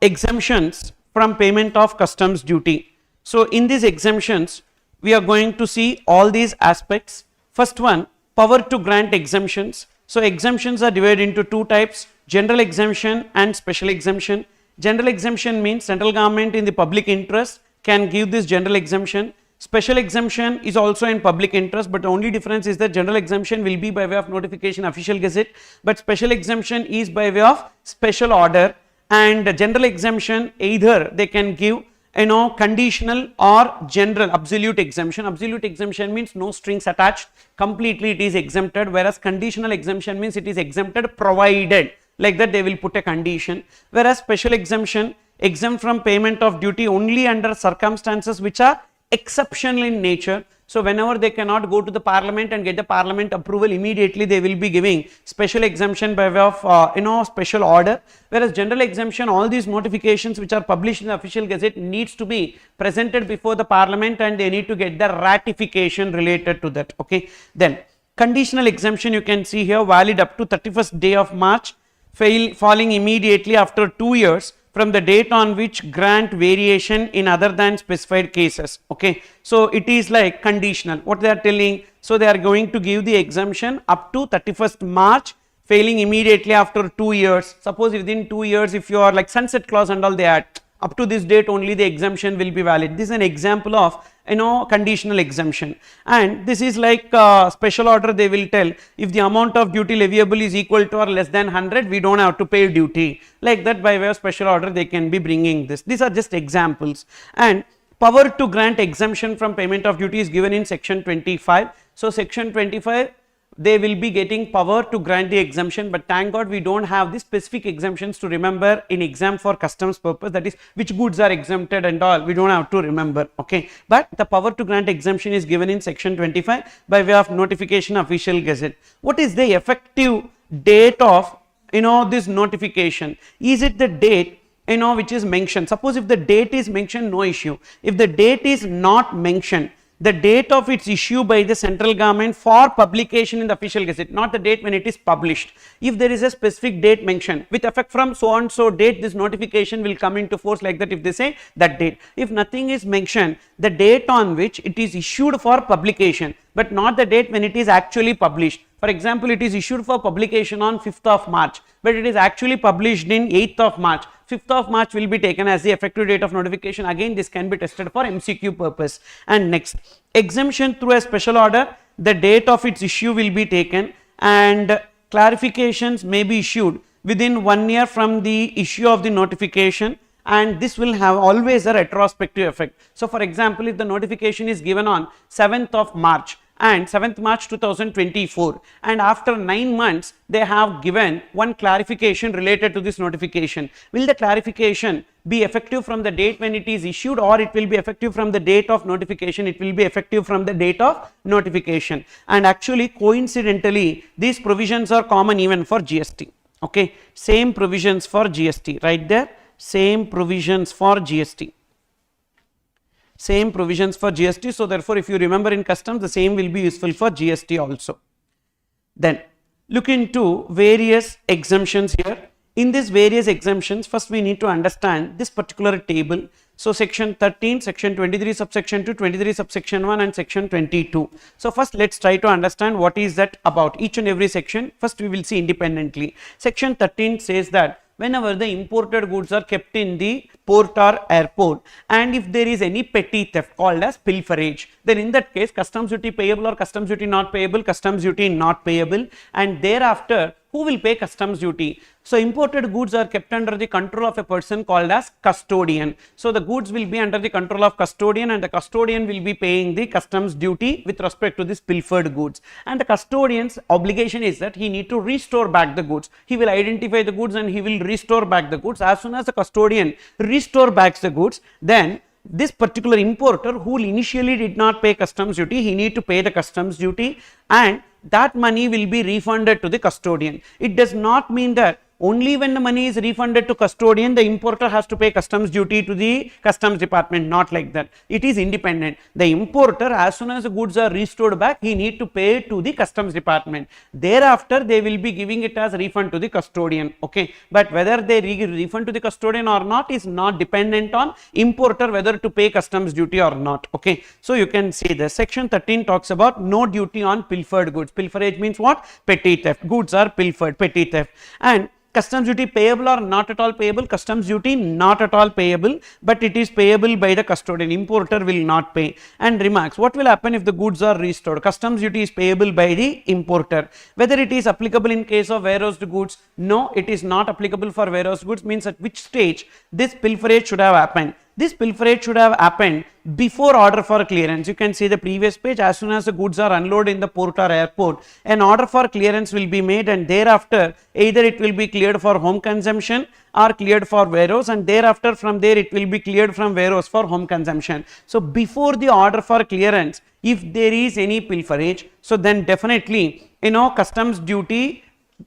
exemptions from payment of customs duty. So in these exemptions, we are going to see all these aspects. First one, power to grant exemptions. So exemptions are divided into two types, general exemption and special exemption. General exemption means central government in the public interest can give this general exemption. Special exemption is also in public interest, but the only difference is that general exemption will be by way of notification official gazette, but special exemption is by way of special order. And general exemption, either they can give conditional or general. Absolute exemption, absolute exemption means no strings attached, completely it is exempted, whereas conditional exemption means it is exempted provided, like that they will put a condition. Whereas special exemption, exempt from payment of duty only under circumstances which are exceptional in nature. So whenever they cannot go to the parliament and get the parliament approval immediately, they will be giving special exemption by way of special order. Whereas general exemption, all these notifications which are published in the official gazette needs to be presented before the parliament and they need to get the ratification related to that. Okay, then conditional exemption, you can see here, valid up to 31st day of March, falling immediately after 2 years from the date on which grant variation in other than specified cases. Okay, so it is like conditional. What they are telling, so they are going to give the exemption up to 31st March, failing immediately after 2 years. Suppose within 2 years, if you are like sunset clause and all, they add up to this date only the exemption will be valid. This is an example of conditional exemption. And this is like special order. They will tell if the amount of duty leviable is equal to or less than 100, we don't have to pay duty, like that. By way of special order they can be bringing this. These are just examples. And power to grant exemption from payment of duty is given in section 25. So section 25, they will be getting power to grant the exemption, but thank God we don't have the specific exemptions to remember in exam for customs purpose, that is which goods are exempted and all, we don't have to remember. Okay, but the power to grant exemption is given in section 25 by way of notification official gazette. What is the effective date of this notification? Is it the date which is mentioned? Suppose if the date is mentioned, no issue. If the date is not mentioned, the date of its issue by the central government for publication in the official gazette, not the date when it is published. If there is a specific date mentioned, with effect from so and so date, this notification will come into force, like that if they say that date. If nothing is mentioned, the date on which it is issued for publication, but not the date when it is actually published. For example, it is issued for publication on 5th of March, but it is actually published in 8th of March. 5th of March will be taken as the effective date of notification. Again, this can be tested for MCQ purpose. And next, exemption through a special order, the date of its issue will be taken, and clarifications may be issued within 1 year from the issue of the notification, and this will have always a retrospective effect. So for example, if the notification is given on 7th of March and 7th March 2024, and after 9 months they have given one clarification related to this notification, will the clarification be effective from the date when it is issued, or it will be effective from the date of notification? It will be effective from the date of notification. And actually, coincidentally, these provisions are common even for GST. Okay, same provisions for GST, right there, same provisions for GST. Same provisions for GST. So therefore, if you remember in customs, the same will be useful for GST also. Then look into various exemptions here. In these various exemptions, first we need to understand this particular table. So section 13, section 23 subsection 2, 23 subsection 1 and section 22. So first let's try to understand what is that about each and every section. First we will see independently. Section 13 says that whenever the imported goods are kept in the port or airport, and if there is any petty theft called as pilferage, then in that case customs duty payable or customs duty not payable, customs duty not payable, and thereafter who will pay customs duty? So imported goods are kept under the control of a person called as custodian. So the goods will be under the control of custodian, and the custodian will be paying the customs duty with respect to this pilfered goods. And the custodian's obligation is that he need to restore back the goods. He will identify the goods and he will restore back the goods. As soon as the custodian restore back the goods, then this particular importer who initially did not pay customs duty, he need to pay the customs duty, and that money will be refunded to the custodian. It does not mean that only when the money is refunded to custodian, the importer has to pay customs duty to the customs department. Not like that. It is independent. The importer, as soon as the goods are restored back, he need to pay to the customs department. Thereafter, they will be giving it as refund to the custodian. Okay, but whether they refund to the custodian or not is not dependent on importer whether to pay customs duty or not. Okay, so you can see this. Section 13 talks about no duty on pilfered goods. Pilferage means what? Petty theft. Goods are pilfered, petty theft. And customs duty payable or not at all payable? Customs duty not at all payable, but it is payable by the custodian. Importer will not pay. And remarks, what will happen if the goods are restored? Customs duty is payable by the importer. Whether it is applicable in case of warehoused goods? No, it is not applicable for warehoused goods. Means at which stage this pilferage should have happened? This pilferage should have happened before order for clearance. You can see the previous page. As soon as the goods are unloaded in the port or airport, an order for clearance will be made, and thereafter either it will be cleared for home consumption or cleared for warehouse, and thereafter from there it will be cleared from warehouse for home consumption. So before the order for clearance, if there is any pilferage, so then definitely customs duty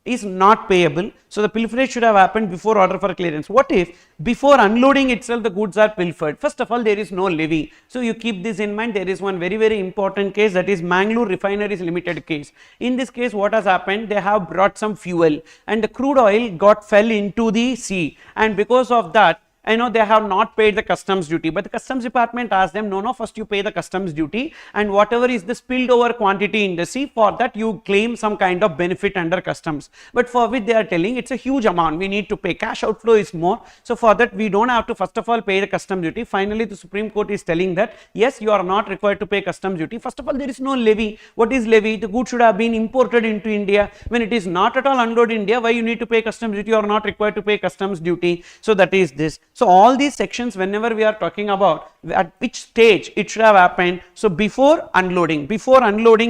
is not payable. So the pilferage should have happened before order for clearance. What if before unloading itself the goods are pilfered? First of all, there is no levy. So you keep this in mind. There is one very important case, that is Mangalore Refineries Limited case. In this case, what has happened? They have brought some fuel and the crude oil fell into the sea, and because of that, they have not paid the customs duty, but the customs department asked them, no, first you pay the customs duty, and whatever is the spilled over quantity in the sea, for that you claim some kind of benefit under customs. But for which they are telling it's a huge amount, we need to pay, cash outflow is more, so for that we don't have to first of all pay the customs duty. Finally, the Supreme Court is telling that yes, you are not required to pay customs duty. First of all, there is no levy. What is levy? The goods should have been imported into India. When it is not at all unloaded in India, why you need to pay customs duty? You are not required to pay customs duty. So that is this. So all these sections, whenever we are talking about at which stage it should have happened, so before unloading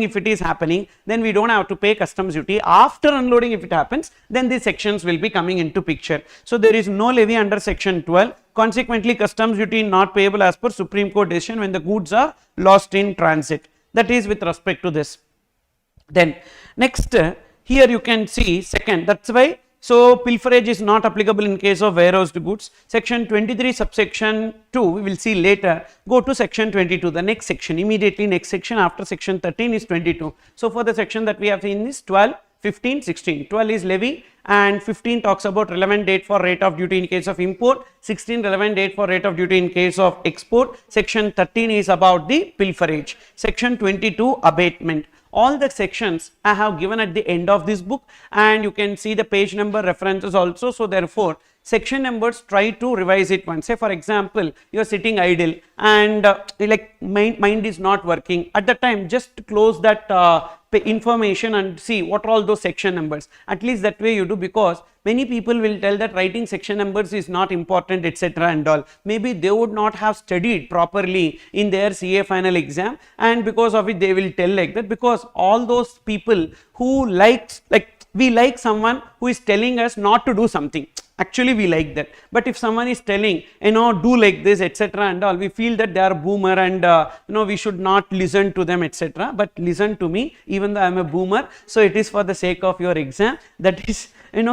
if it is happening, then we don't have to pay customs duty. After unloading if it happens, then these sections will be coming into picture. So there is no levy under section 12. Consequently, customs duty not payable as per Supreme Court decision when the goods are lost in transit. That is with respect to this. Then next, here you can see second, that's why so pilferage is not applicable in case of warehoused goods. Section 23 subsection 2 we will see later. Go to section 22, the next section, immediately next section after section 13 is 22. So for the section that we have seen is 12, 15, 16. 12 is levy and 15 talks about relevant date for rate of duty in case of import, 16 relevant date for rate of duty in case of export, section 13 is about the pilferage, section 22 abatement. All the sections I have given at the end of this book, and you can see the page number references also. So therefore, section numbers, try to revise it once. Say for example, you are sitting idle and mind is not working. At the time, just close that information and see what are all those section numbers. At least that way you do, because many people will tell that writing section numbers is not important, etc. and all. Maybe they would not have studied properly in their CA final exam, and because of it they will tell like that, because all those people who we like someone who is telling us not to do something. Actually we like that, but if someone is telling do like this, etc. and all, we feel that they are boomer and we should not listen to them, etc. But listen to me, even though I am a boomer, so it is for the sake of your exam. That is,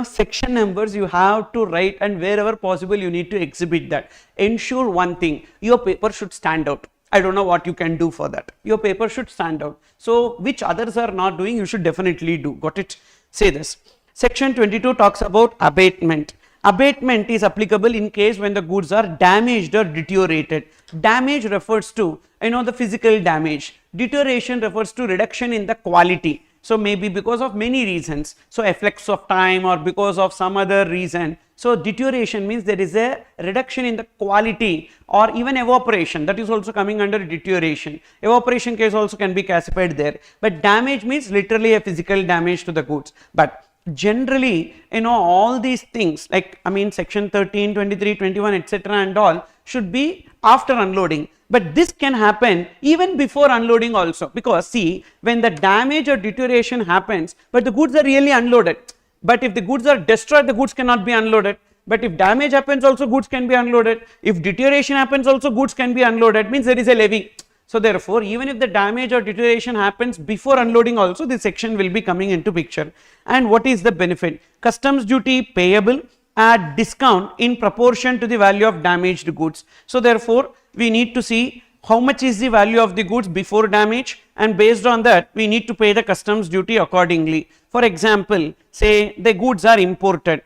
section numbers you have to write, and wherever possible you need to exhibit that. Ensure one thing, your paper should stand out. I don't know what you can do for that. Your paper should stand out. So which others are not doing, you should definitely do. Got it? Say this. Section 22 talks about abatement. Abatement is applicable in case when the goods are damaged or deteriorated. Damage refers to the physical damage. Deterioration refers to reduction in the quality. So maybe because of many reasons, so effects of time or because of some other reason. So deterioration means there is a reduction in the quality, or even evaporation, that is also coming under deterioration. Evaporation case also can be classified there, but damage means literally a physical damage to the goods. But generally, all these things section 13, 23, 21, etc. and all should be after unloading. But this can happen even before unloading also, because see, when the damage or deterioration happens, but the goods are really unloaded. But if the goods are destroyed, the goods cannot be unloaded. But if damage happens also, goods can be unloaded. If deterioration happens also, goods can be unloaded, means there is a levy. So therefore, even if the damage or deterioration happens before unloading also, this section will be coming into picture. And what is the benefit? Customs duty payable at discount in proportion to the value of damaged goods. So therefore, we need to see how much is the value of the goods before damage, and based on that we need to pay the customs duty accordingly. For example, say the goods are imported,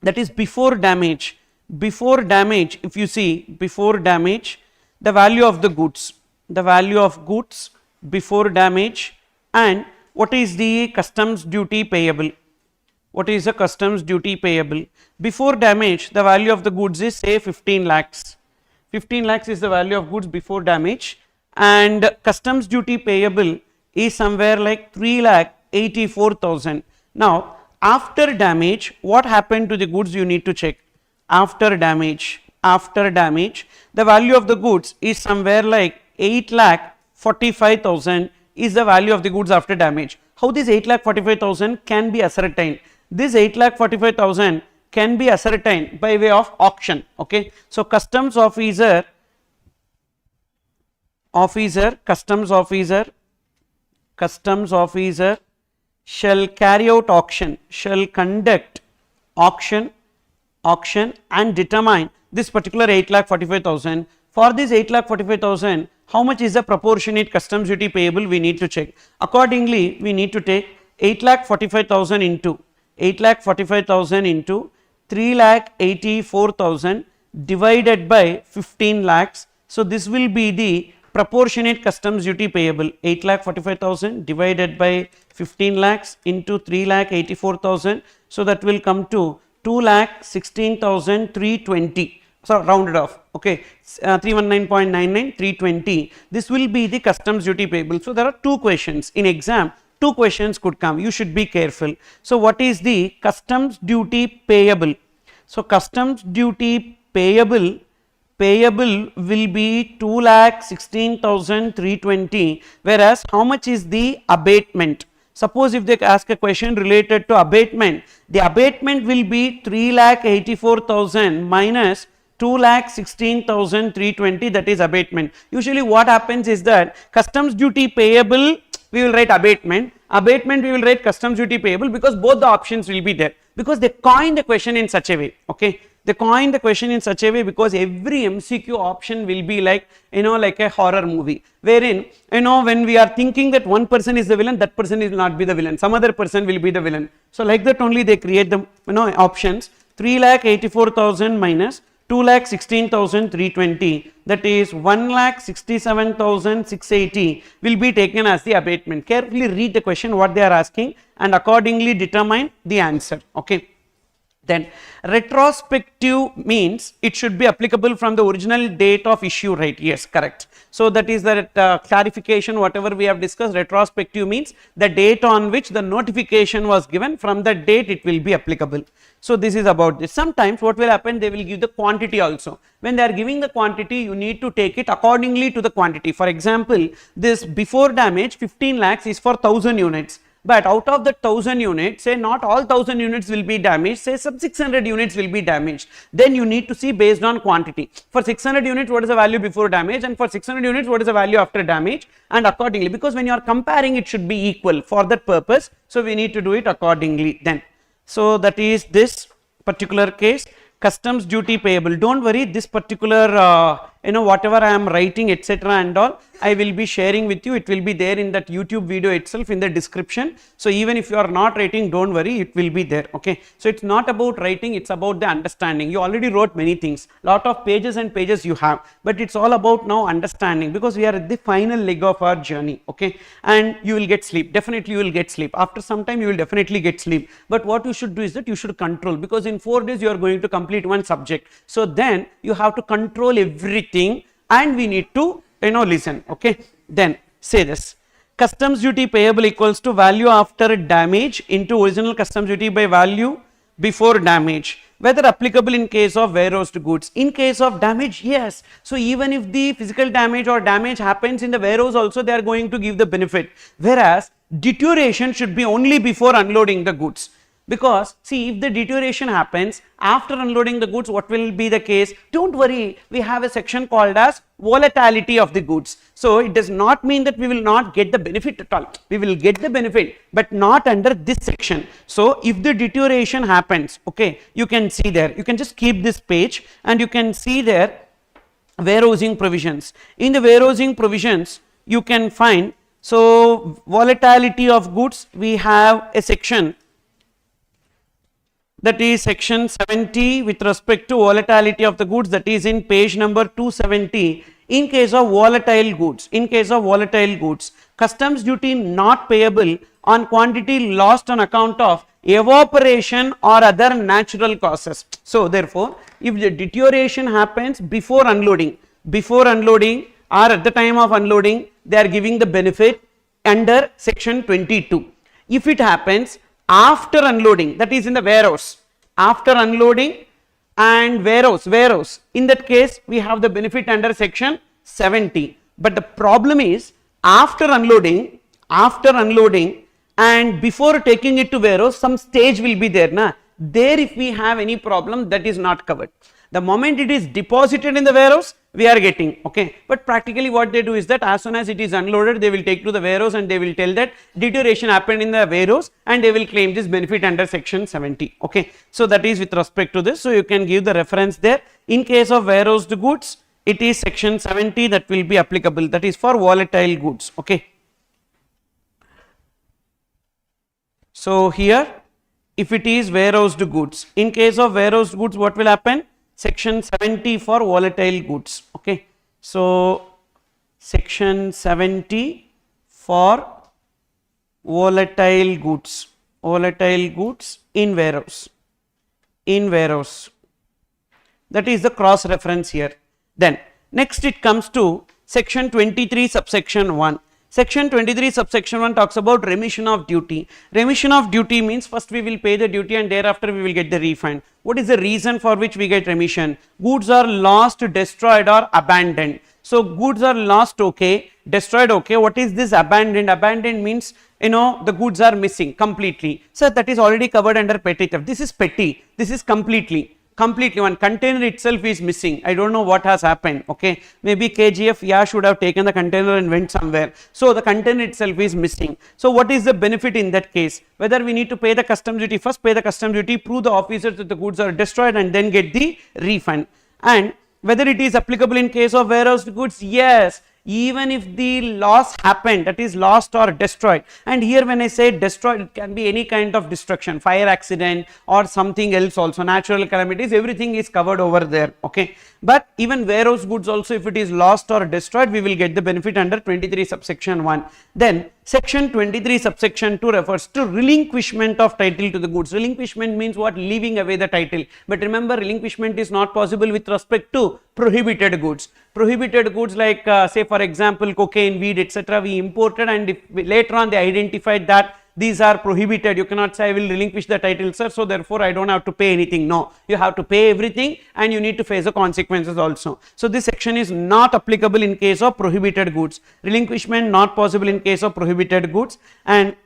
that is before damage. Before damage, if you see before damage, the value of the goods before damage, and what is the customs duty payable? What is the customs duty payable? Before damage, the value of the goods is say 15 lakhs. 15 lakhs is the value of goods before damage, and customs duty payable is somewhere like 3,84,000. Now, after damage, what happened to the goods you need to check. After damage, the value of the goods is somewhere like 8,45,000 is the value of the goods after damage. How this 8,45,000 can be ascertained? This 8,45,000 can be ascertained by way of auction. Okay, so customs officer, shall carry out auction, shall conduct auction and determine this particular 8,45,000. For this 8,45,000, how much is the proportionate customs duty payable we need to check. Accordingly, we need to take 8,45,000 into 3,84,000 divided by 15 lakhs. So this will be the proportionate customs duty payable. 8,45,000 divided by 15 lakhs into 3,84,000. So that will come to 2,16,320. So rounded off, okay, 319.99, 320. This will be the customs duty payable. So there are two questions in exam. Two questions could come, you should be careful. So what is the customs duty payable? So customs duty payable will be 2,16,320, whereas how much is the abatement? Suppose if they ask a question related to abatement, the abatement will be 3,84,000 minus 2,16,320, that is abatement. Usually what happens is that customs duty payable we will write abatement we will write customs duty payable, because both the options will be there, because they coin the question in such a way. Okay, they coin the question in such a way because every MCQ option will be like, like a horror movie, wherein when we are thinking that one person is the villain, that person will not be the villain, some other person will be the villain. So like that only they create the options. 3,84,000 minus 2,16,320, that is 1,67,680 will be taken as the abatement. Carefully read the question what they are asking and accordingly determine the answer. Okay. Then retrospective means it should be applicable from the original date of issue, right? Yes, correct. So that is the clarification whatever we have discussed. Retrospective means the date on which the notification was given, from that date it will be applicable. So this is about this. Sometimes what will happen, they will give the quantity also. When they are giving the quantity, you need to take it accordingly to the quantity. For example, this before damage 15 lakhs is for 1000 units. But out of the 1000 units, say not all 1000 units will be damaged, say some 600 units will be damaged. Then you need to see based on quantity. For 600 units, what is the value before damage, and for 600 units, what is the value after damage, and accordingly, because when you are comparing, it should be equal for that purpose. So we need to do it accordingly then. So that is this particular case. Customs duty payable. Don't worry, this particular whatever I am writing etc and all, I will be sharing with you. It will be there in that YouTube video itself in the description. So even if you are not writing, don't worry, it will be there. Okay, so it's not about writing, it's about the understanding. You already wrote many things, lot of pages and pages you have, but it's all about now understanding, because we are at the final leg of our journey. Okay, and you will get sleep, definitely you will get sleep. After some time you will definitely get sleep, but what you should do is that you should control, because in 4 days you are going to complete one subject. So then you have to control everything and we need to listen. Okay, then say this: customs duty payable equals to value after damage into original customs duty by value before damage, whether applicable in case of warehoused goods. In case of damage, yes. So even if the physical damage or damage happens in the warehouse also, they are going to give the benefit, whereas deterioration should be only before unloading the goods. Because see, if the deterioration happens after unloading the goods, what will be the case? Don't worry, we have a section called as volatility of the goods. So it does not mean that we will not get the benefit at all. We will get the benefit, but not under this section. So if the deterioration happens, okay, you can see there, you can just keep this page and you can see there warehousing provisions. In the warehousing provisions, you can find, so volatility of goods, we have a section, that is section 70 with respect to volatility of the goods, that is in page number 270. In case of volatile goods, customs duty not payable on quantity lost on account of evaporation or other natural causes. So therefore, if the deterioration happens before unloading or at the time of unloading, they are giving the benefit under section 22. If it happens after unloading, that is in the warehouse, after unloading and warehouse, in that case we have the benefit under section 70. But the problem is after unloading and before taking it to warehouse, some stage will be there, na? There if we have any problem, that is not covered. The moment it is deposited in the warehouse, we are getting, okay. But practically what they do is that as soon as it is unloaded, they will take to the warehouse and they will tell that deterioration happened in the warehouse and they will claim this benefit under section 70, okay. So that is with respect to this. So you can give the reference there. In case of warehoused goods, it is section 70 that will be applicable, that is for volatile goods, okay. So here, if it is warehoused goods, in case of warehoused goods, what will happen? Section 70 for volatile goods, okay. So section 70 for volatile goods in warehouse, that is the cross reference here. Then next it comes to section 23 subsection 1. Section 23 subsection 1 talks about remission of duty. Remission of duty means first we will pay the duty and thereafter we will get the refund. What is the reason for which we get remission? Goods are lost, destroyed or abandoned. So goods are lost, okay, destroyed, okay. What is this abandoned? Abandoned means, you know, the goods are missing completely. So that is already covered under petty theft. This is petty, this is completely one container itself is missing. I don't know what has happened, okay. Maybe KGF, yeah, should have taken the container and went somewhere. So the container itself is missing. So what is the benefit in that case? Whether we need to pay the customs duty, first pay the customs duty, prove the officers that the goods are destroyed and then get the refund. And whether it is applicable in case of warehoused goods, yes, even if the loss happened, that is lost or destroyed. And here when I say destroyed, it can be any kind of destruction, fire accident or something else also, natural calamities, everything is covered over there, okay. But even warehouse goods also, if it is lost or destroyed, we will get the benefit under 23 subsection 1. Then section 23 subsection 2 refers to relinquishment of title to the goods. Relinquishment means what? Leaving away the title. But remember, relinquishment is not possible with respect to prohibited goods. Prohibited goods like say for example cocaine, weed, etc. we imported, and if later on they identified that these are prohibited, you cannot say I will relinquish the title, sir, so therefore I don't have to pay anything. No, you have to pay everything and you need to face the consequences also. So this section is not applicable in case of prohibited goods. Relinquishment not possible in case of prohibited goods. And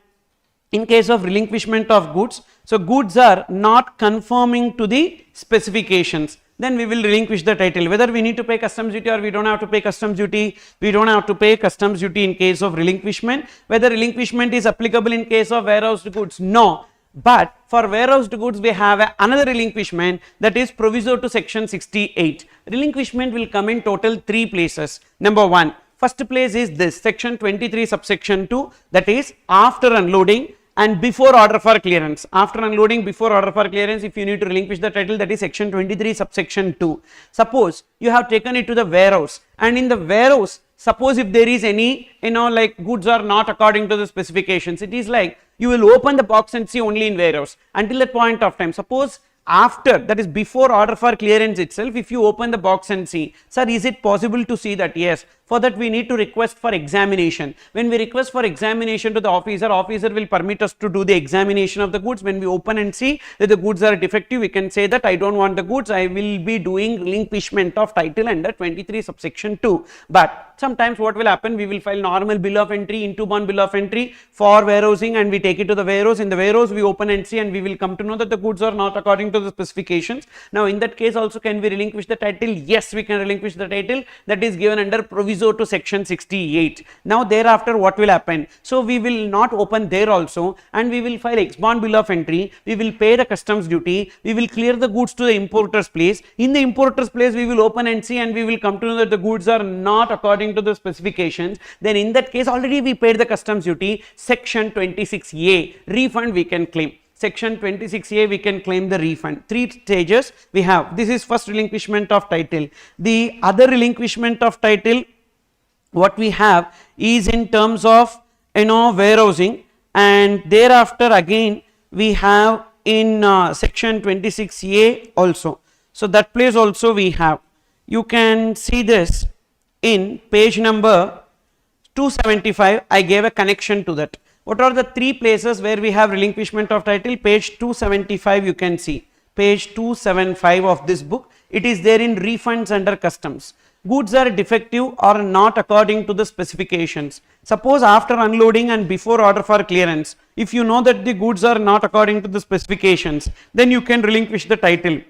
in case of relinquishment of goods, so goods are not conforming to the specifications, then we will relinquish the title. Whether we need to pay customs duty or we don't have to pay customs duty, we don't have to pay customs duty in case of relinquishment. Whether relinquishment is applicable in case of warehoused goods, no. But for warehoused goods, we have another relinquishment, that is proviso to section 68. Relinquishment will come in total 3 places. Number 1, first place is this section 23 subsection 2, that is after unloading and before order for clearance. After unloading, before order for clearance, if you need to relinquish the title, that is section 23 subsection 2. Suppose you have taken it to the warehouse, and in the warehouse, suppose if there is any, like goods are not according to the specifications, it is like you will open the box and see only in warehouse until that point of time. Suppose after, that is before order for clearance itself, if you open the box and see, sir, is it possible to see that? Yes. For that we need to request for examination. When we request for examination to the officer, officer will permit us to do the examination of the goods. When we open and see that the goods are defective, we can say that I don't want the goods, I will be doing relinquishment of title under 23 subsection 2. But sometimes what will happen, we will file normal bill of entry, into bond bill of entry for warehousing, and we take it to the warehouse. In the warehouse we open and see, and we will come to know that the goods are not according to to the specifications. Now in that case also, can we relinquish the title? Yes, we can relinquish the title. That is given under proviso to section 68. Now thereafter what will happen? So we will not open there also, and we will file ex bond bill of entry. We will pay the customs duty. We will clear the goods to the importer's place. In the importer's place we will open and see, and we will come to know that the goods are not according to the specifications. Then in that case already we paid the customs duty. Section 26A, refund we can claim. Section 26A we can claim the refund. Three stages we have. This is first relinquishment of title. The other relinquishment of title what we have is in terms of warehousing, and thereafter again we have in section 26A also. So that place also we have. You can see this in page number 275. I gave a connection to that. What are the three places where we have relinquishment of title? Page 275 you can see. Page 275 of this book. It is there in refunds under customs. Goods are defective or not according to the specifications. Suppose after unloading and before order for clearance, if you know that the goods are not according to the specifications, then you can relinquish the title.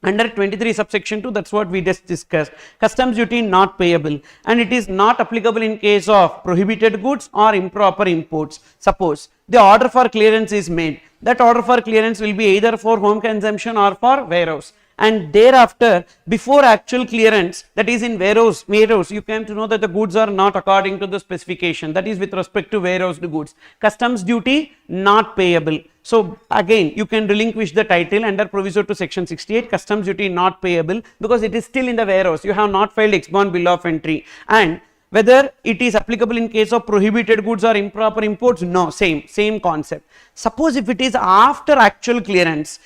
Under 23 subsection 2, that's what we just discussed. Customs duty not payable, and it is not applicable in case of prohibited goods or improper imports. Suppose the order for clearance is made. That order for clearance will be either for home consumption or for warehouse. And thereafter, before actual clearance, that is in warehouse, you came to know that the goods are not according to the specification. That is with respect to warehoused goods. Customs duty not payable. So again, you can relinquish the title under proviso to section 68. Customs duty not payable because it is still in the warehouse. You have not filed ex bond bill of entry. And whether it is applicable in case of prohibited goods or improper imports, no, same concept. Suppose if it is after actual clearance,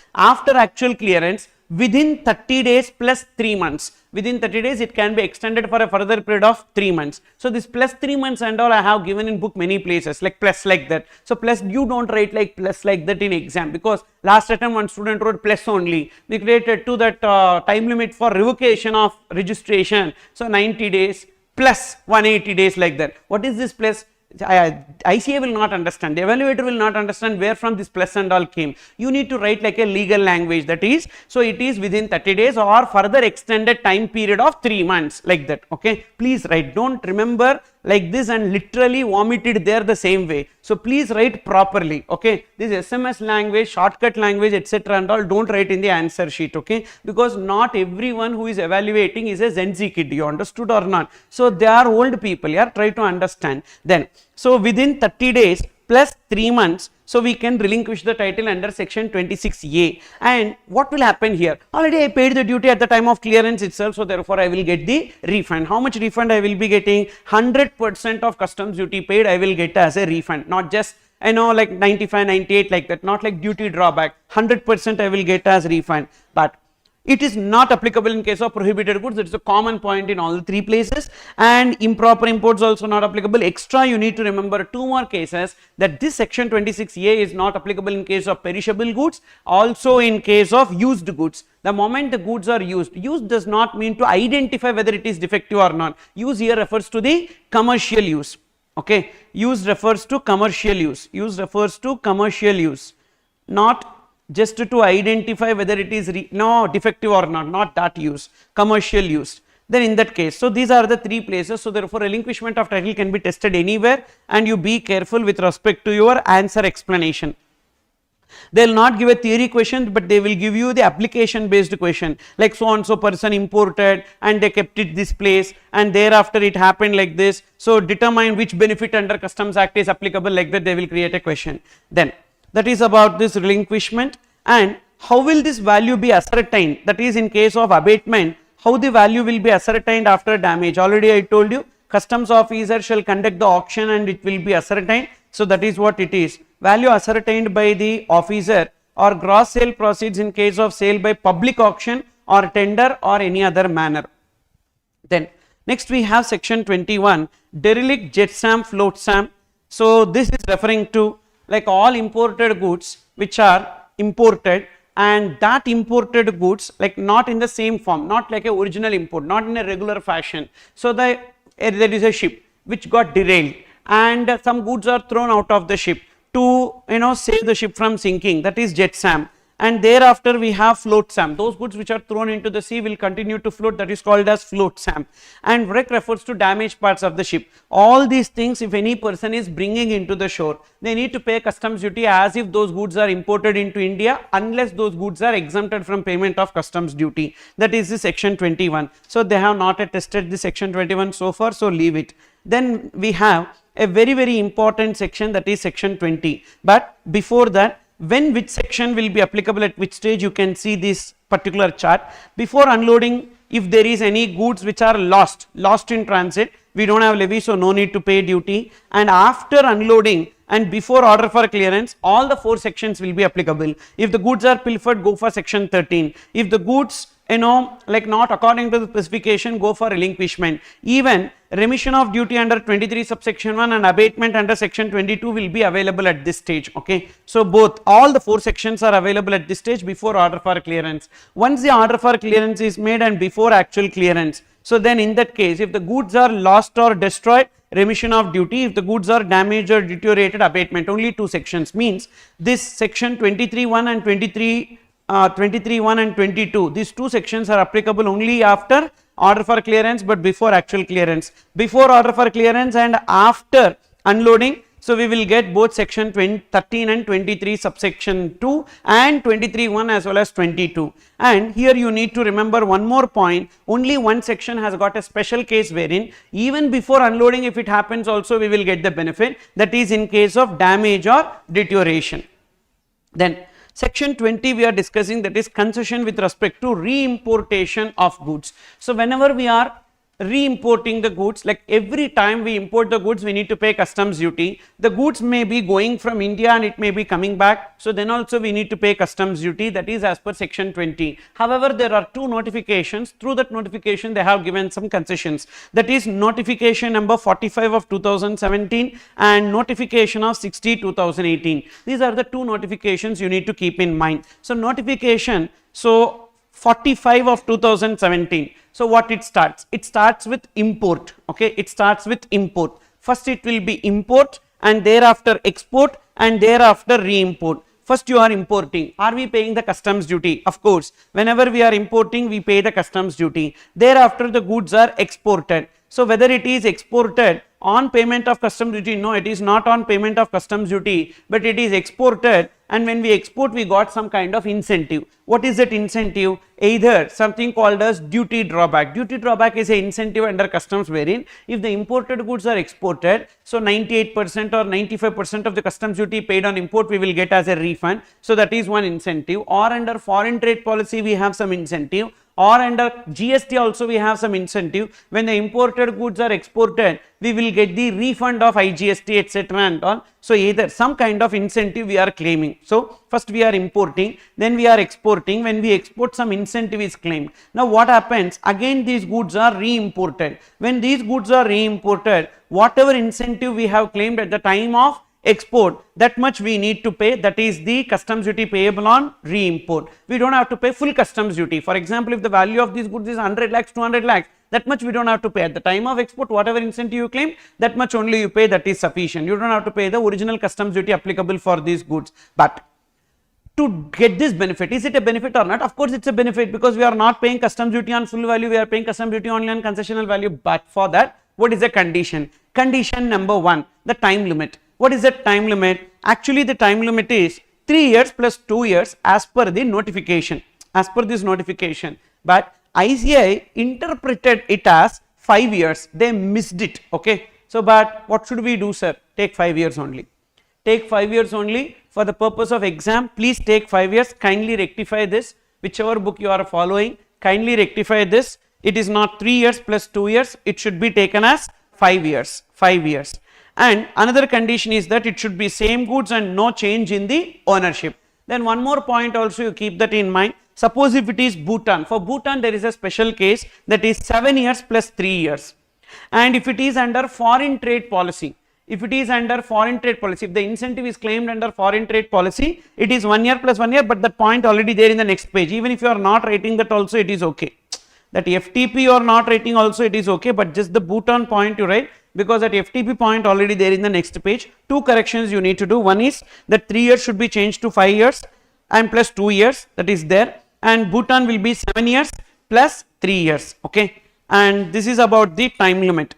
within 30 days plus 3 months. Within 30 days it can be extended for a further period of 3 months. So this plus 3 months and all I have given in book many places, like plus like that. So plus, you don't write like plus like that in exam, because last attempt one student wrote plus only. We created to that time limit for revocation of registration. So 90 days plus 180 days like that. What is this plus? ICA will not understand, the evaluator will not understand where from this plus and all came. You need to write like a legal language, that is, so it is within 30 days or further extended time period of 3 months, like that. Okay, please write, don't remember like this and literally vomit it there the same way. So please write properly. Okay, this SMS language, shortcut language, etc. and all, don't write in the answer sheet. Okay, because not everyone who is evaluating is a Gen Z kid. You understood or not? So they are old people. Yeah, try to understand. Then, so within 30 days plus 3 months, so we can relinquish the title under section 26A. And what will happen here? Already I paid the duty at the time of clearance itself, so therefore I will get the refund. How much refund I will be getting? 100% of customs duty paid I will get as a refund, not just like 95, 98 like that, not like duty drawback. 100% I will get as refund. But it is not applicable in case of prohibited goods. It is a common point in all the three places. And improper imports also not applicable. Extra, you need to remember 2 more cases, that this section 26A is not applicable in case of perishable goods, also in case of used goods. The moment the goods are used does not mean to identify whether it is defective or not. Use here refers to the commercial use. Okay, use refers to commercial use. Use refers to commercial use, not just to identify whether it is defective or not that use, commercial use. Then in that case, so these are the 3 places. So therefore relinquishment of title can be tested anywhere, and you be careful with respect to your answer explanation. They will not give a theory question, but they will give you the application based question, like so and so person imported and they kept it this place and thereafter it happened like this. So determine which benefit under Customs Act is applicable, like that they will create a question. Then that is about this relinquishment. And how will this value be ascertained? That is, in case of abatement, how the value will be ascertained after damage? Already I told you, customs officer shall conduct the auction and it will be ascertained. So that is what it is. Value ascertained by the officer or gross sale proceeds in case of sale by public auction or tender or any other manner. Then next we have section 21, derelict jetsam flotsam. So this is referring to like all imported goods which are imported, and that imported goods like not in the same form, not like a original import, not in a regular fashion. So there is a ship which got derailed and some goods are thrown out of the ship to save the ship from sinking, that is jetsam. and thereafter we have float SAM. Those goods which are thrown into the sea will continue to float, that is called as float SAM. And wreck refers to damaged parts of the ship. All these things, if any person is bringing into the shore, they need to pay customs duty as if those goods are imported into India, unless those goods are exempted from payment of customs duty. That is the section 21. So they have not tested the section 21 so far, so leave it. Then we have a very important section, that is section 20. But before that, when which section will be applicable at which stage, you can see this particular chart. Before unloading, if there is any goods which are lost in transit, we don't have levy, so no need to pay duty. And after unloading and before order for clearance, all the 4 sections will be applicable. If the goods are pilfered, go for section 13. If the goods, like not according to the specification, go for relinquishment. Even remission of duty under 23 subsection 1 and abatement under section 22 will be available at this stage. Okay, so all the 4 sections are available at this stage before order for clearance. Once the order for clearance is made and before actual clearance, so then in that case, if the goods are lost or destroyed, remission of duty. If the goods are damaged or deteriorated, abatement. Only 2 sections, means this section 23(1) and 23(1) and 22, these 2 sections are applicable only after order for clearance but before actual clearance. Before order for clearance and after unloading, so we will get both section 13 and 23 subsection 2 and 23(1) as well as 22. And here you need to remember one more point, only one section has got a special case wherein even before unloading, if it happens also, we will get the benefit, that is in case of damage or deterioration. Then section 20 we are discussing, that is concession with respect to re-importation of goods. So whenever we are re-importing the goods, like every time we import the goods, we need to pay customs duty. The goods may be going from India and it may be coming back, so then also we need to pay customs duty, that is as per section 20. However, there are 2 notifications. Through that notification, they have given some concessions, that is notification number 45 of 2017 and notification of 60 2018. These are the 2 notifications you need to keep in mind. So notification, so 45 of 2017. So what it starts? It starts with import. Okay, it starts with import. First it will be import and thereafter export and thereafter re-import. First you are importing. Are we paying the customs duty? Of course. Whenever we are importing, we pay the customs duty. Thereafter the goods are exported. So whether it is exported on payment of customs duty, no, it is not on payment of customs duty, but it is exported, and when we export, we got some kind of incentive. What is that incentive? Either something called as duty drawback. Duty drawback is an incentive under customs wherein if the imported goods are exported, so 98% or 95% of the customs duty paid on import we will get as a refund. So that is one incentive. Or under foreign trade policy we have some incentive, or under GST also we have some incentive. When the imported goods are exported, we will get the refund of IGST etc. and all. So either some kind of incentive we are claiming. So first we are importing, then we are exporting. When we export, some incentive is claimed. Now what happens? Again these goods are re-imported. When these goods are re-imported, whatever incentive we have claimed at the time of export, that much we need to pay, that is the customs duty payable on re-import. We don't have to pay full customs duty. For example, if the value of these goods is 100 lakhs, 200 lakhs, that much we don't have to pay. At the time of export, whatever incentive you claim, that much only you pay, that is sufficient. You don't have to pay the original customs duty applicable for these goods. But to get this benefit, is it a benefit or not? Of course it's a benefit, because we are not paying customs duty on full value, we are paying customs duty only on concessional value. But for that, what is the condition? Condition number 1, the time limit. What is the time limit? Actually the time limit is 3 years plus 2 years as per the notification, as per this notification. But ICI interpreted it as 5 years, they missed it. Okay, so but what should we do, sir? Take 5 years only. Take 5 years only for the purpose of exam. Please take 5 years. Kindly rectify this, whichever book you are following, kindly rectify this. It is not 3 years plus 2 years, it should be taken as 5 years. 5 years. And another condition is that it should be same goods and no change in the ownership. Then one more point also, you keep that in mind. Suppose if it is Bhutan, for Bhutan there is a special case, that is 7 years plus 3 years. And if it is under foreign trade policy, if it is under foreign trade policy, if the incentive is claimed under foreign trade policy, it is 1 year plus 1 year, but that point already there in the next page. Even if you are not writing that also, it is okay. That FTP you are not writing also, it is okay, but just the Bhutan point you write, because that FTP point already there in the next page. 2 corrections you need to do. One is that 3 years should be changed to 5 years, and plus 2 years, that is there, and Bhutan will be 7 years plus 3 years, okay, and this is about the time limit.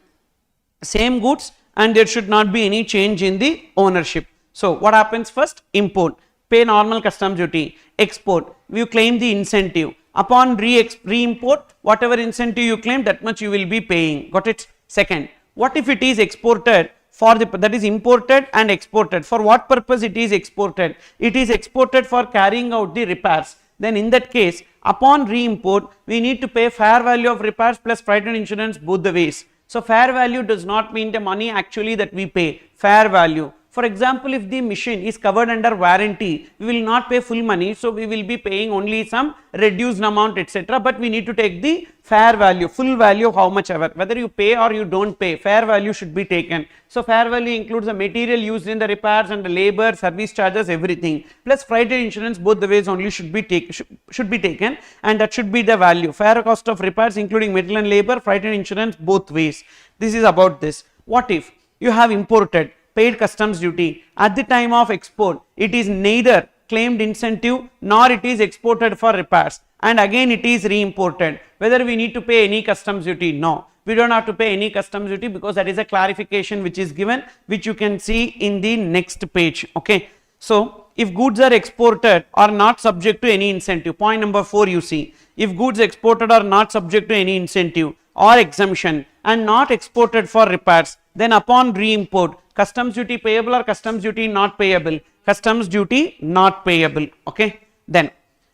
Same goods and there should not be any change in the ownership. So what happens first? Import, pay normal customs duty. Export, you claim the incentive. Upon re-import, whatever incentive you claim, that much you will be paying. Got it? Second, what if it is exported for the, that is imported and exported? For what purpose it is exported? It is exported for carrying out the repairs. Then in that case, upon re-import, we need to pay fair value of repairs plus freight and insurance both the ways. So fair value does not mean the money actually that we pay, fair value. For example, if the machine is covered under warranty, we will not pay full money, so we will be paying only some reduced amount, etc. But we need to take the fair value, full value, how much ever, whether you pay or you don't pay, fair value should be taken. So fair value includes the material used in the repairs and the labor, service charges, everything, plus freight and insurance both the ways only should be taken, and that should be the value. Fair cost of repairs including material and labor, freight and insurance both ways. This is about this. What if you have imported, paid customs duty, at the time of export it is neither claimed incentive nor it is exported for repairs, and again it is re-imported, whether we need to pay any customs duty? No, we don't have to pay any customs duty, because that is a clarification which is given, which you can see in the next page, okay. So if goods are exported are not subject to any incentive, point number 4 you see, if goods exported are not subject to any incentive or exemption and not exported for repairs, then upon re-import, customs duty payable or customs duty not payable? Customs duty not payable, okay. Then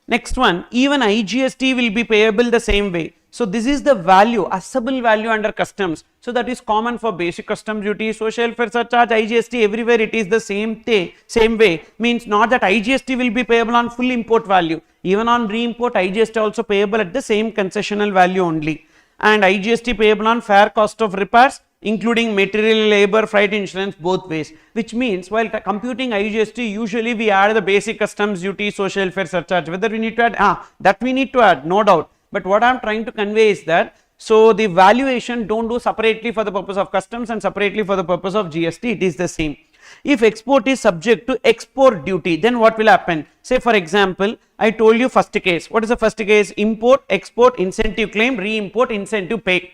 next one, even IGST will be payable the same way. So this is the value, assessable value under customs. So that is common for basic customs duty, social welfare surcharge, IGST, everywhere it is the same way. Means not that IGST will be payable on full import value, even on re-import IGST also payable at the same concessional value only, and IGST payable on fair cost of repairs including material, labor, freight, insurance both ways, which means while computing IGST usually we add the basic customs duty, social welfare surcharge, whether we need to add, that we need to add, no doubt, but what I am trying to convey is that, so the valuation don't do separately for the purpose of customs and separately for the purpose of GST, it is the same. If export is subject to export duty, then what will happen? Say for example, I told you first case. What is the first case? Import, export, incentive claim, re-import, incentive pay.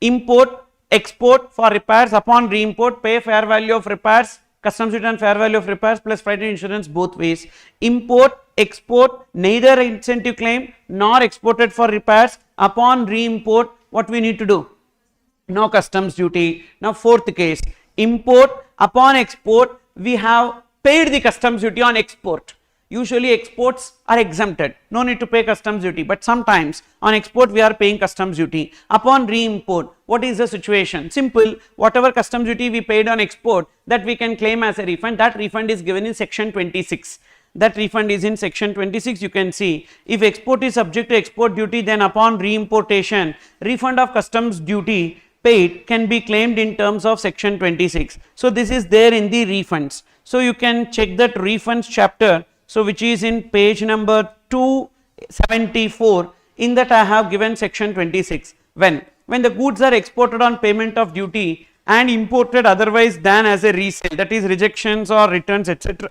Import, export for repairs, upon re-import pay fair value of repairs, customs duty and fair value of repairs plus freight and insurance both ways. Import, export, neither incentive claim nor exported for repairs, upon re-import what we need to do? No customs duty. Now fourth case, import, upon export we have paid the customs duty on export. Usually exports are exempted, no need to pay customs duty, but sometimes on export we are paying customs duty. Upon re-import, what is the situation? Simple, whatever customs duty we paid on export, that we can claim as a refund. That refund is given in section 26. That refund is in section 26. You can see, if export is subject to export duty, then upon re-importation, refund of customs duty paid can be claimed in terms of section 26. So this is there in the refunds. So you can check that refunds chapter, so which is in page number 274. In that I have given section 26. When the goods are exported on payment of duty and imported otherwise than as a resale, that is rejections or returns, etc.,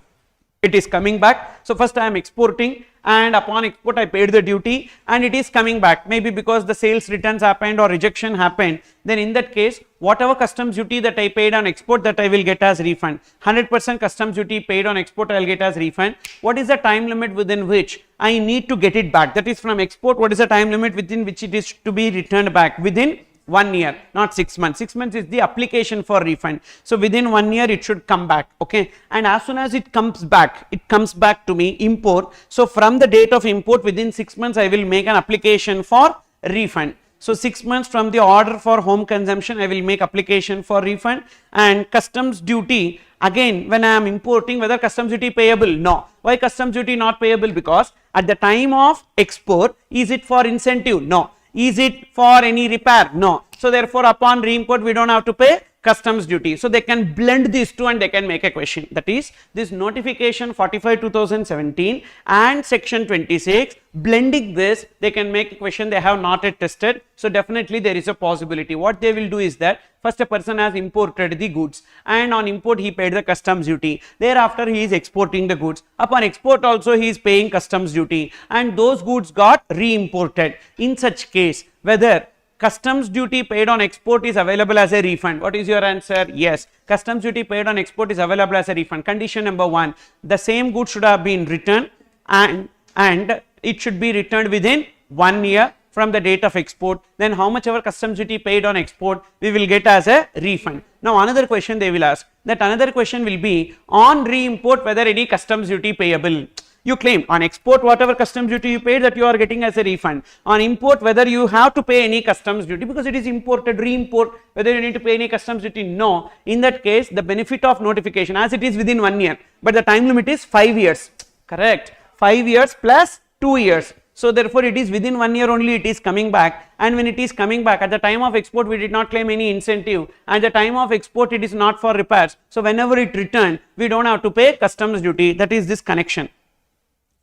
it is coming back. So first I am exporting, and upon export I paid the duty and it is coming back, maybe because the sales returns happened or rejection happened, then in that case whatever customs duty that I paid on export, that I will get as refund. 100% customs duty paid on export I will get as refund. What is the time limit within which I need to get it back? That is from export, what is the time limit within which it is to be returned back? Within 1 year, not 6 months. 6 months is the application for refund. So within 1 year it should come back, okay. And as soon as it comes back to me, import. So from the date of import, within 6 months I will make an application for refund. So 6 months from the order for home consumption I will make application for refund. And customs duty, again when I am importing, whether customs duty payable? No. Why customs duty not payable? Because at the time of export, is it for incentive? No. Is it for any repair? No. So therefore upon re-import we don't have to pay customs duty. So they can blend these two and they can make a question. That is, this notification 45/2017 and section 26, blending this, they can make a question they have not yet tested. So definitely there is a possibility. What they will do is that first a person has imported the goods and on import he paid the customs duty. Thereafter he is exporting the goods. Upon export also he is paying customs duty and those goods got re-imported. In such case, whether customs duty paid on export is available as a refund. What is your answer? Yes, customs duty paid on export is available as a refund. Condition number 1, the same good should have been returned and it should be returned within 1 year from the date of export. Then how much ever customs duty paid on export we will get as a refund. Now another question they will ask, that another question will be on re-import whether any customs duty payable. You claim on export whatever customs duty you paid that you are getting as a refund. On import whether you have to pay any customs duty because it is imported, re-import, whether you need to pay any customs duty, no. In that case the benefit of notification as it is within 1 year, but the time limit is 5 years, correct, 5 years plus 2 years. So therefore it is within 1 year only it is coming back, and when it is coming back at the time of export we did not claim any incentive, and the time of export it is not for repairs. So whenever it returned we don't have to pay customs duty. That is this connection.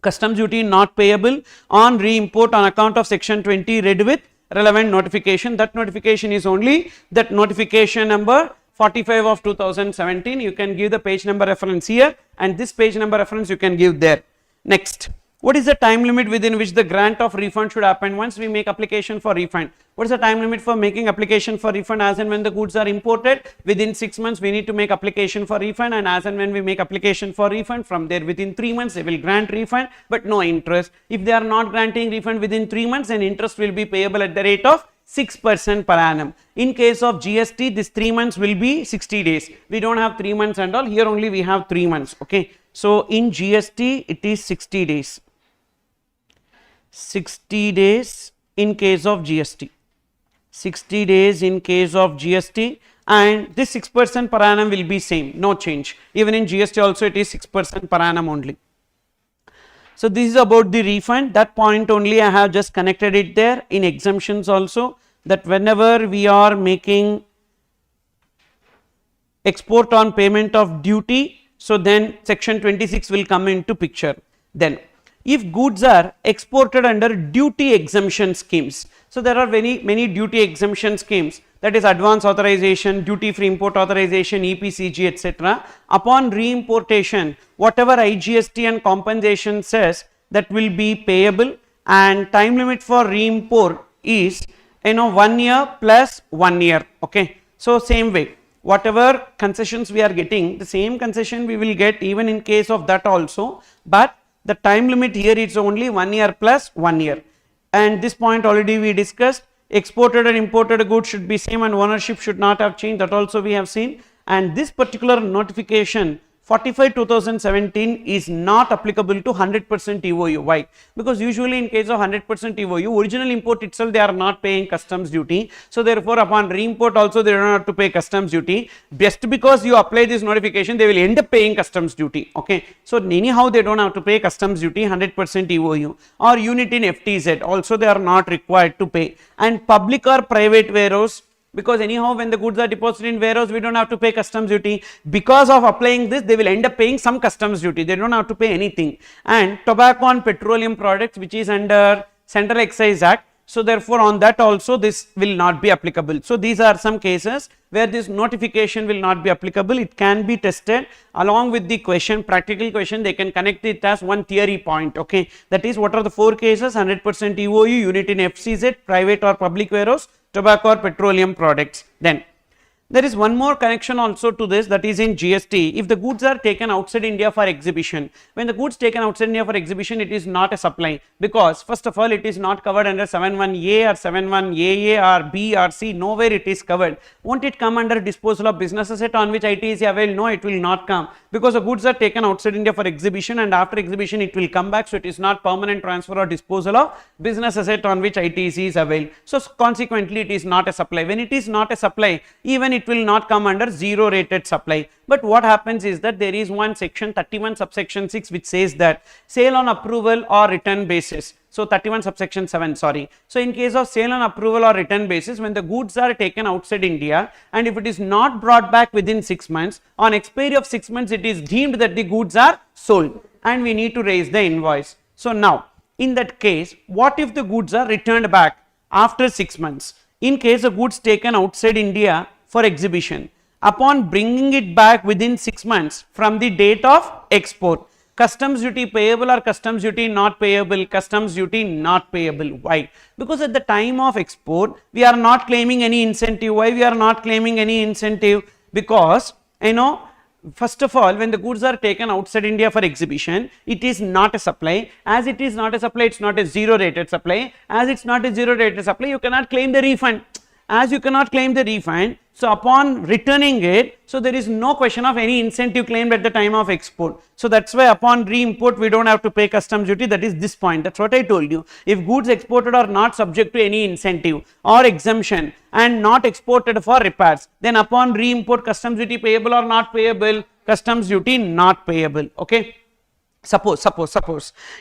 Customs duty not payable on re-import on account of section 20 read with relevant notification. That notification is only that notification number 45 of 2017. You can give the page number reference here and this page number reference you can give there. Next, what is the time limit within which the grant of refund should happen once we make application for refund? What is the time limit for making application for refund? As and when the goods are imported, within 6 months we need to make application for refund, and as and when we make application for refund, from there within 3 months they will grant refund but no interest. If they are not granting refund within 3 months, then interest will be payable at the rate of 6% per annum. In case of GST, this 3 months will be 60 days. We don't have 3 months and all, here only we have 3 months. Okay, so in GST it is 60 days. 60 days in case of GST, 60 days in case of GST, and this 6% per annum will be same, no change. Even in GST also it is 6% per annum only. So this is about the refund. That point only I have just connected it there. In exemptions also, that whenever we are making export on payment of duty, so then section 26 will come into picture. Then if goods are exported under duty exemption schemes, so there are many duty exemption schemes, that is advance authorization, duty free import authorization, EPCG, etc. Upon re-importation, whatever IGST and compensation says, that will be payable, and time limit for re-import is 1 year plus 1 year. Okay, so same way, whatever concessions we are getting, the same concession we will get even in case of that also, but the time limit here is only 1 year plus 1 year. And this point already we discussed, exported and imported goods should be same and ownership should not have changed, that also we have seen. And this particular notification 45/2017 is not applicable to 100% EOU. Why? Because usually in case of 100% EOU, original import itself they are not paying customs duty. So therefore upon re-import also they do not have to pay customs duty. Just because you apply this notification, they will end up paying customs duty. Okay, so anyhow they don't have to pay customs duty 100% EOU. Or unit in FTZ also they are not required to pay. And public or private warehouse, because anyhow when the goods are deposited in warehouse we don't have to pay customs duty. Because of applying this they will end up paying some customs duty, they don't have to pay anything. And tobacco and petroleum products, which is under Central Excise Act, so therefore on that also this will not be applicable. So these are some cases where this notification will not be applicable. It can be tested along with the question, practical question, they can connect it as one theory point. Okay, that is, what are the 4 cases? 100% EOU, unit in FCZ, private or public warehouse, tobacco or petroleum products. Then there is one more connection also to this, that is in GST. If the goods are taken outside India for exhibition, when the goods taken outside India for exhibition, it is not a supply, because first of all it is not covered under 71A or 71AA or B or C, nowhere it is covered. Won't it come under disposal of business asset on which IT is available? No, it will not come, because the goods are taken outside India for exhibition and after exhibition it will come back, so it is not permanent transfer or disposal of business asset on which ITC is available. So consequently it is not a supply. When it is not a supply, even it it will not come under zero rated supply. But what happens is that there is one section 31 subsection 6 which says that sale on approval or return basis. So 31 subsection 7, sorry. So in case of sale on approval or return basis, when the goods are taken outside India and if it is not brought back within 6 months, on expiry of 6 months it is deemed that the goods are sold and we need to raise the invoice. So now in that case, what if the goods are returned back after 6 months? In case of goods taken outside India for exhibition, upon bringing it back within 6 months from the date of export, customs duty payable or customs duty not payable? Customs duty not payable. Why? Because at the time of export, we are not claiming any incentive. Why we are not claiming any incentive? Because, first of all, when the goods are taken outside India for exhibition, it is not a supply. As it is not a supply, it's not a zero rated supply. As it's not a zero rated supply, you cannot claim the refund. As you cannot claim the refund, so upon returning it, so there is no question of any incentive claimed at the time of export. So that's why upon re-import we don't have to pay customs duty. That is this point. That's what I told you. If goods exported are not subject to any incentive or exemption and not exported for repairs, then upon re-import customs duty payable or not payable? Customs duty not payable. Okay. Suppose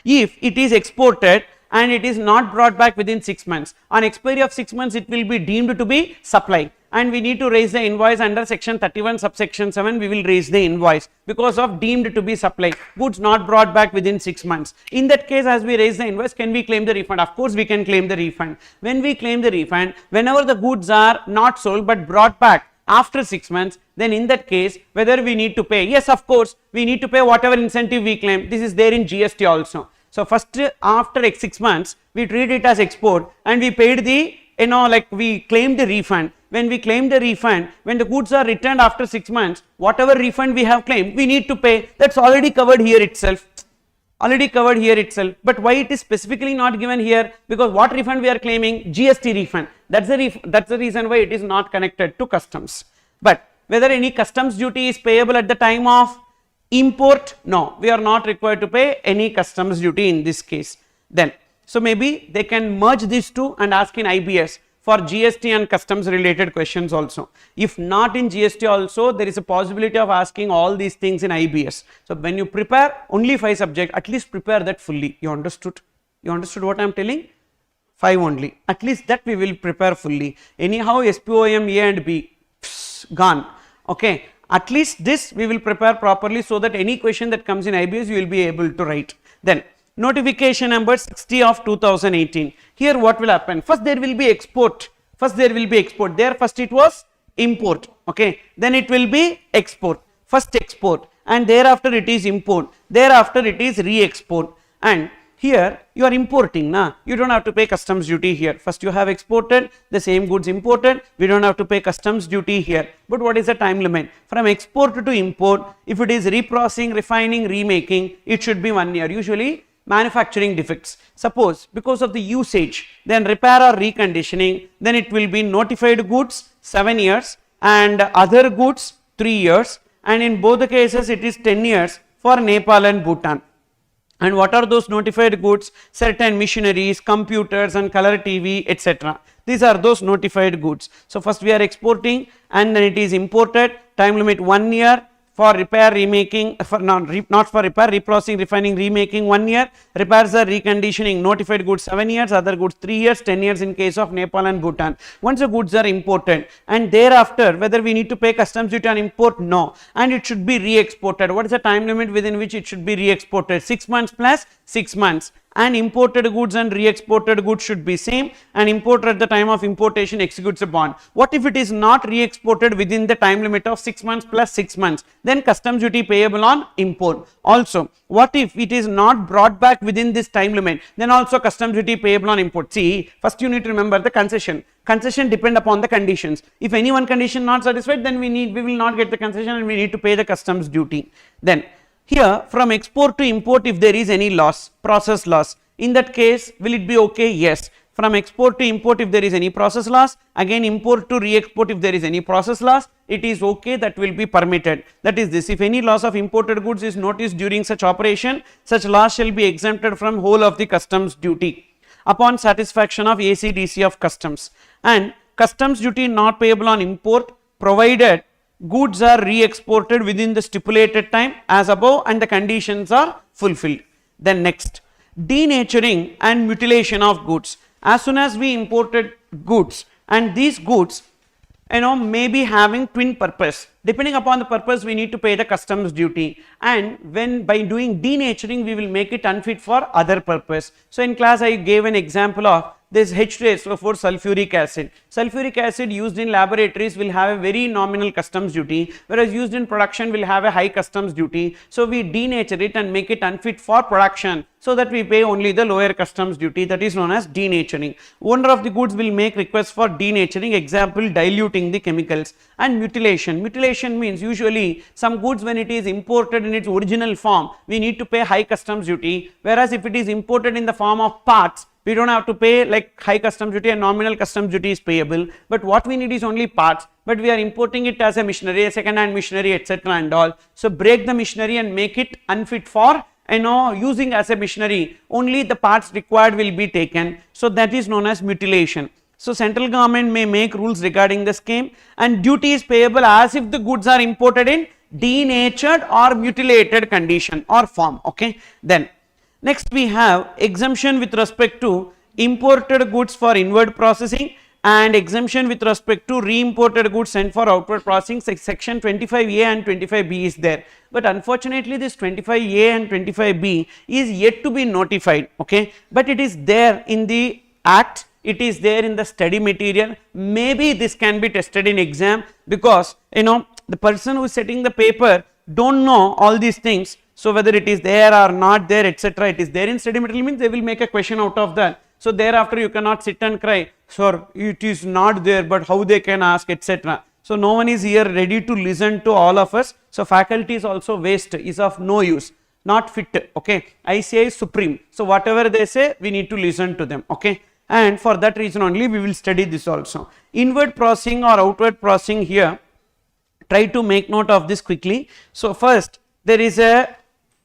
if it is exported and it is not brought back within 6 months, on expiry of 6 months it will be deemed to be supply and we need to raise the invoice under section 31 subsection 7. We will raise the invoice because of deemed to be supply, goods not brought back within 6 months. In that case, as we raise the invoice, can we claim the refund? Of course we can claim the refund. When we claim the refund, whenever the goods are not sold but brought back after 6 months, then in that case whether we need to pay? Yes, of course we need to pay whatever incentive we claim. This is there in GST also. So first, after 6 months we treat it as export and we paid the, we claimed the refund. When we claim the refund, when the goods are returned after 6 months, whatever refund we have claimed, we need to pay. That's already covered here itself. But why it is specifically not given here? Because what refund we are claiming? GST refund. That's the reason why it is not connected to customs. But whether any customs duty is payable at the time of import? No, we are not required to pay any customs duty in this case. Then, so maybe they can merge these two and ask in IBS for GST and customs related questions also. If not in GST also, there is a possibility of asking all these things in IBS. So when you prepare only 5 subjects, at least prepare that fully. You understood? You understood what I am telling? 5 only. At least that we will prepare fully. Anyhow, SPOM A and B, gone. Okay. At least this we will prepare properly so that any question that comes in IBS you will be able to write. Then notification number 60 of 2018. Here what will happen? First there will be export. There first it was import. Okay. Then it will be export. First export and thereafter it is import. Thereafter it is re-export. And here you are importing, you don't have to pay customs duty here. First you have exported, the same goods imported, we don't have to pay customs duty here. But what is the time limit? From export to import, if it is reprocessing, refining, remaking, it should be 1 year. Usually manufacturing defects. Suppose because of the usage, then repair or reconditioning, then it will be notified goods 7 years and other goods 3 years, and in both the cases it is 10 years for Nepal and Bhutan. And what are those notified goods? Certain machineries, computers and color TV, etc. These are those notified goods. So first we are exporting and then it is imported. Time limit 1 year. For repair, remaking, not for repair, reprocessing, refining, remaking 1 year. Repairs or reconditioning, notified goods 7 years, other goods 3 years, 10 years in case of Nepal and Bhutan. Once the goods are imported and thereafter whether we need to pay customs duty on import? No. And it should be re-exported. What is the time limit within which it should be re-exported? 6 months plus 6 months. And imported goods and re-exported goods should be same, and importer at the time of importation executes a bond. What if it is not re-exported within the time limit of 6 months plus 6 months? Then customs duty payable on import. Also, what if it is not brought back within this time limit? Then also customs duty payable on import. See, first you need to remember the concession. Concession depend upon the conditions. If any one condition not satisfied, then we will not get the concession and we need to pay the customs duty. Then here from export to import, if there is any loss, process loss, in that case will it be okay? Yes. From export to import, if there is any process loss, again import to re-export, if there is any process loss, it is okay, that will be permitted. That is this: if any loss of imported goods is noticed during such operation, such loss shall be exempted from whole of the customs duty upon satisfaction of ACDC of customs. And customs duty not payable on import, provided goods are re-exported within the stipulated time as above and the conditions are fulfilled. Then next, denaturing and mutilation of goods. As soon as we imported goods and these goods may be having twin purpose, depending upon the purpose we need to pay the customs duty, and when by doing denaturing we will make it unfit for other purpose. So in class I gave an example of this H2SO4 sulfuric acid. Sulfuric acid used in laboratories will have a very nominal customs duty, whereas used in production will have a high customs duty. So we denature it and make it unfit for production, so that we pay only the lower customs duty, that is known as denaturing. Owner of the goods will make requests for denaturing, example diluting the chemicals. And mutilation. Mutilation means usually some goods when it is imported in its original form we need to pay high customs duty, whereas if it is imported in the form of parts we don't have to pay like high customs duty, and nominal customs duty is payable, but what we need is only parts, but we are importing it as a machinery, a second hand machinery, etc. and all. So break the machinery and make it unfit for using as a machinery, only the parts required will be taken, so that is known as mutilation. So central government may make rules regarding the scheme, and duty is payable as if the goods are imported in denatured or mutilated condition or form. Okay, then next we have exemption with respect to imported goods for inward processing and exemption with respect to re-imported goods sent for outward processing. Section 25A and 25B is there, but unfortunately this 25A and 25B is yet to be notified. Okay, but it is there in the act, it is there in the study material. Maybe this can be tested in exam, because the person who is setting the paper don't know all these things. So whether it is there or not there, etc., it is there in study material means they will make a question out of that. So thereafter you cannot sit and cry, sir, it is not there, but how they can ask, etc. So no one is here ready to listen to all of us. So faculty is also waste, is of no use, not fit. Okay, ICI is supreme. So whatever they say, we need to listen to them. Okay, and for that reason only we will study this also. Inward processing or outward processing here, try to make note of this quickly. So first, there is a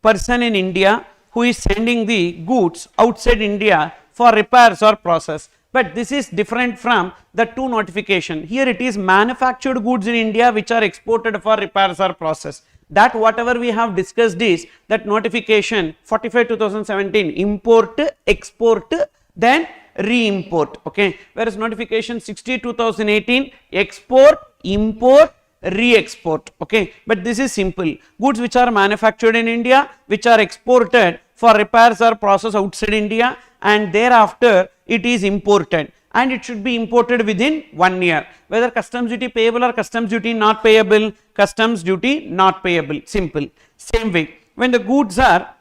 person in India who is sending the goods outside India for repairs or process, but this is different from the two notification. Here it is manufactured goods in India which are exported for repairs or process. That whatever we have discussed is that notification 45/2017 import, export, then re-import. Okay, whereas notification 60/2018 export, import, re-export. Okay, but this is simple. Goods which are manufactured in India, which are exported for repairs or process outside India, and thereafter it is imported, and it should be imported within 1 year. Whether customs duty payable or customs duty not payable, customs duty not payable. Simple. Same way, when the goods are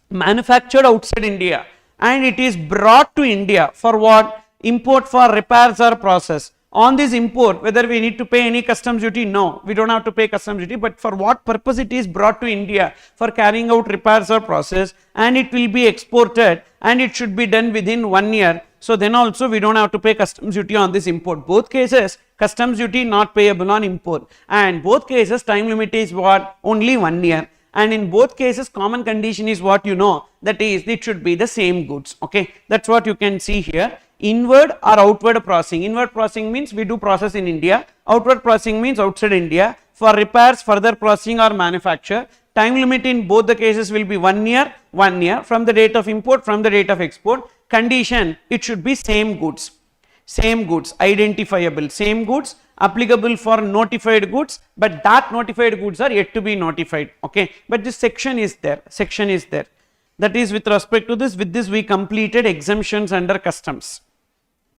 manufactured outside India and it is brought to India for what? Import for repairs or process. On this import, whether we need to pay any customs duty? No, we don't have to pay customs duty, but for what purpose it is brought to India? For carrying out repairs or process, and it will be exported and it should be done within 1 year. So then also we don't have to pay customs duty on this import. Both cases customs duty not payable on import, and both cases time limit is what? Only 1 year. And in both cases common condition is what that is it should be the same goods. Okay, that's what you can see here. Inward or outward processing. Inward processing means we do process in India. Outward processing means outside India. For repairs, further processing or manufacture, time limit in both the cases will be 1 year, 1 year from the date of import, from the date of export. Condition, it should be same goods, identifiable, same goods, applicable for notified goods, but that notified goods are yet to be notified. Okay, but this section is there, That is with respect to this. With this we completed exemptions under customs.